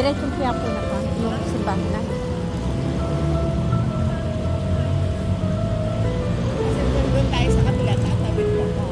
Diretsong Quiapo na pa. Yung simbahan na. Doon tayo sa kabila, tatawid ko pa.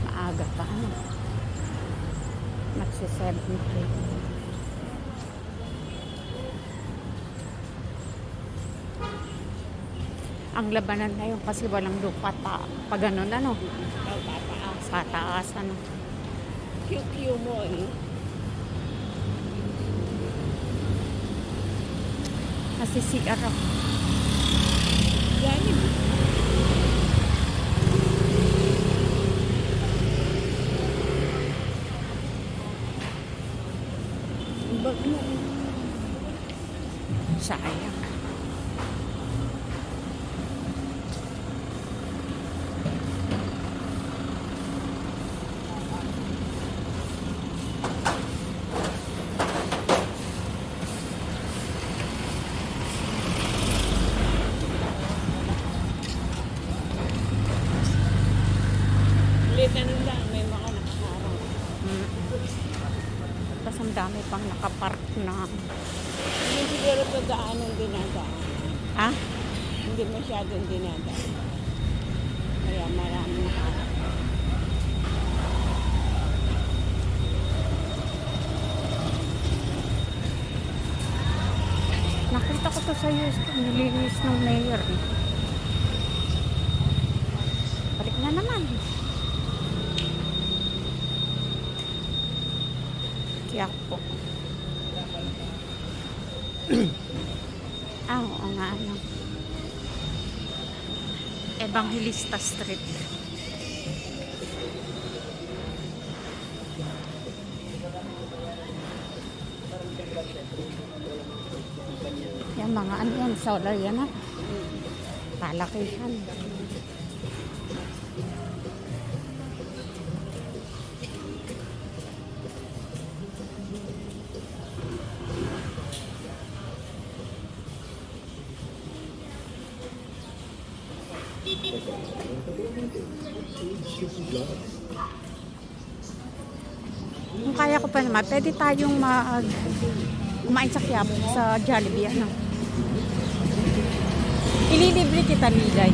Maaga pa ano. Magsi-7:30. Ang labanan ngayon kasi walang lupa pa ganun ano. Tataas. Sa taas ano. QQ mo eh. Nasisigar ako. Yan eh. Bag mo. Sayang. Late na lang, may mga nakaharang. Tapos ang dami pang nakapark na. Hindi siguro ito daanan dinadaan. Ha? Hindi masyadong dinadaan. Kaya marami nakaharang. Nakita ko to sa Houston. Nilinis ng mayor eh. Balik na naman. Quiapo. Oo nga ano. Evangelista Street. Yan mga ano yan, solar yan ha. Palakihan. Kung kaya ko pa naman, pwede tayong kumain sa Quiapo, sa Jollibee, ano. Ililibre kita, Milay.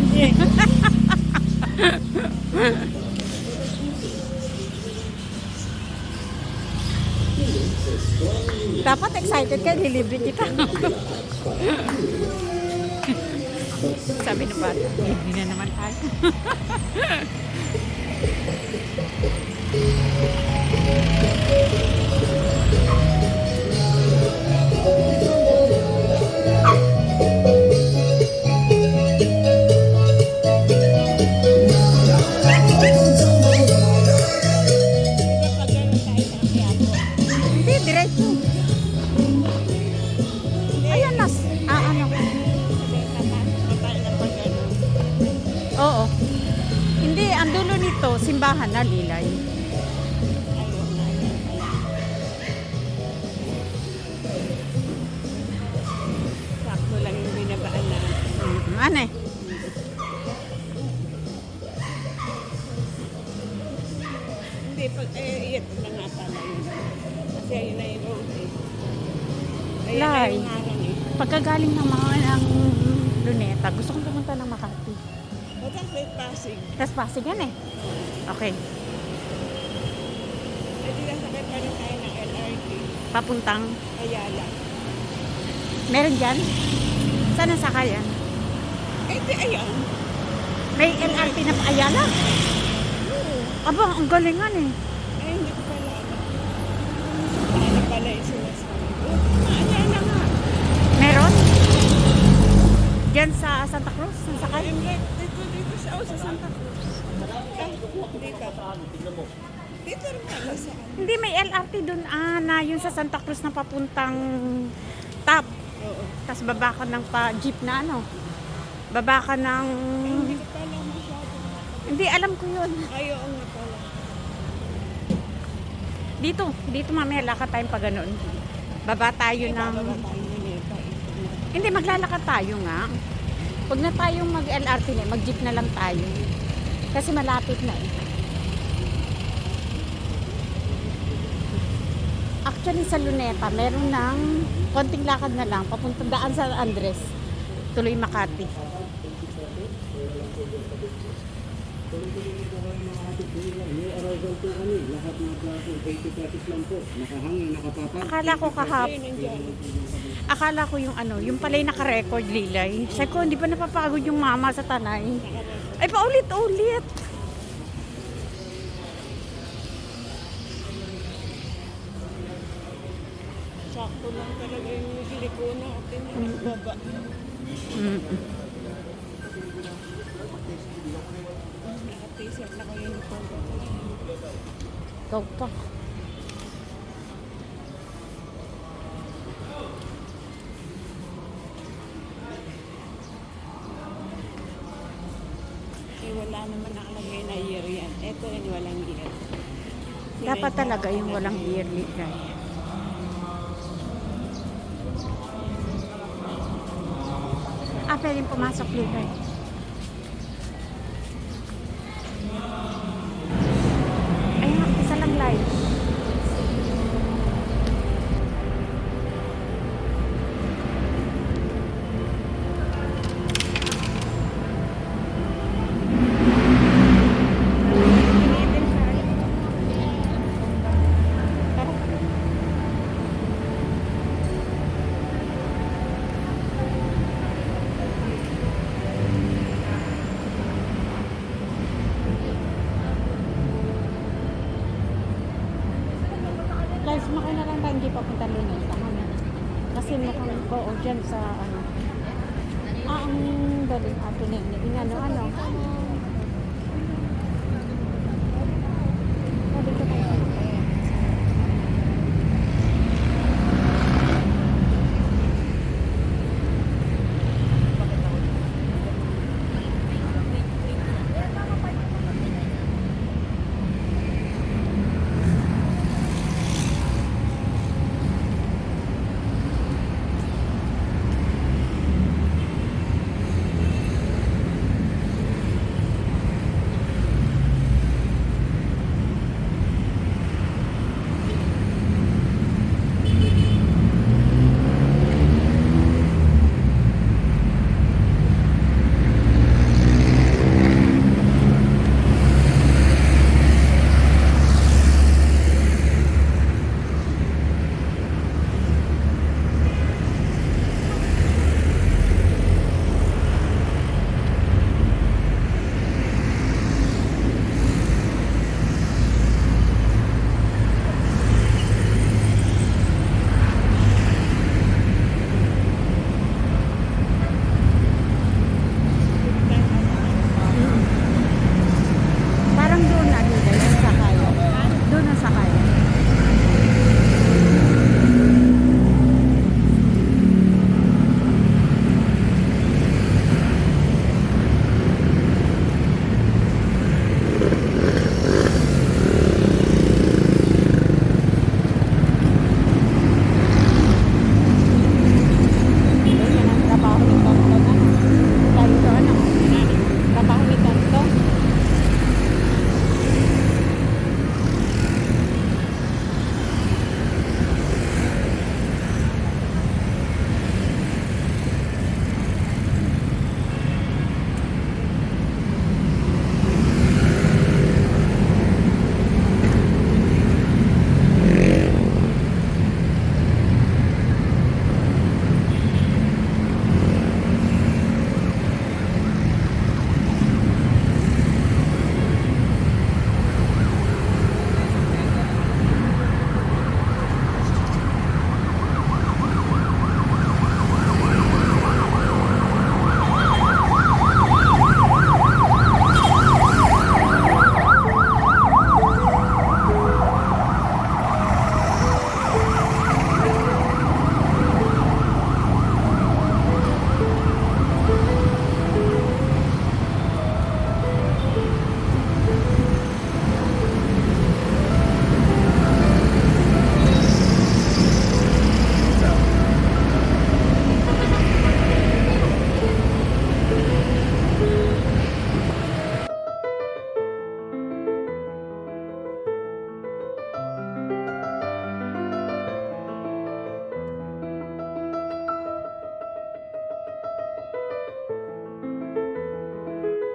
Dapat excited ka, ililibre kita. Sabi ng bata, libre na naman tayo. Pag gano'n tayo sa Quiapo. Hindi, diretso. Ayan, ano. Sabi, tayo na pag gano'n. Oo. Hindi, ang dulo nito, simbahan na, Lilay. Ayun na, ayun pala. Sakto lang yung binabaan na. Ano eh? Hindi, pag, ito na nga pala yun. Kasi ayun na yung road eh. Ayun na Lai. yung harang eh. Pagkagaling ng mga ng Luneta, gusto kong pumunta ng Makati. O, tapos may Pasig. Tapos Pasig yan eh. Okay. Eh, di nasakay pa rin tayo ng LRT. Papuntang. Ayala. Meron dyan? Saan ang sakayan? Eh, di ayan. May LRT na Ayala? Oo. Aba, ang galingan eh. Ay, hindi ko pala alam. Ano pala yung sinasabi? Oh, Ayala nga. Meron? Diyan sa Santa Cruz, ang sakay. I'm like, dito sa Santa Cruz. Ay, dito. Dito rin pala saan. Hindi, may LRT dun na yun sa Santa Cruz na papuntang top. Oo. Tapos baba ka ng pa-jeep na ano. Baba ka ng... Hindi ko pala masyado. Hindi, alam ko yun. Ay, oo nga pala. Dito mamaya lakad tayong pa ganun. Baba tayo ng... Bababa tayo ng Neta. Hindi, maglalakad tayo nga. Huwag na tayong mag-LRT na, mag-jeep na lang tayo. Kasi malapit na eh. Actually sa Luneta, meron ng konting lakad na lang, papunta daan sa Andres. Tuloy Makati. Akala ko yung ano, yung pala'y naka-record Lilay. Sabi ko, hindi pa napapagod yung mama sa Tanay. Ay, paulit-ulit. Sakto lang talaga yung siliko natin. Baba. Mm. Naka-t-shirt na kayo yung phone. Ikaw pa. Eh, wala naman nakalagay na year yan. Ito yun, walang year. Dapat talaga yung walang yearly guy. Pwedeng pumasok Lilay. Ayun, isa lang live. Live, sumakay na lang tayo, hindi papunta Luneta. Kasi mukhang oo dyan sa ano. Ang daling ato na yun. Ano. Sabi ko tayo.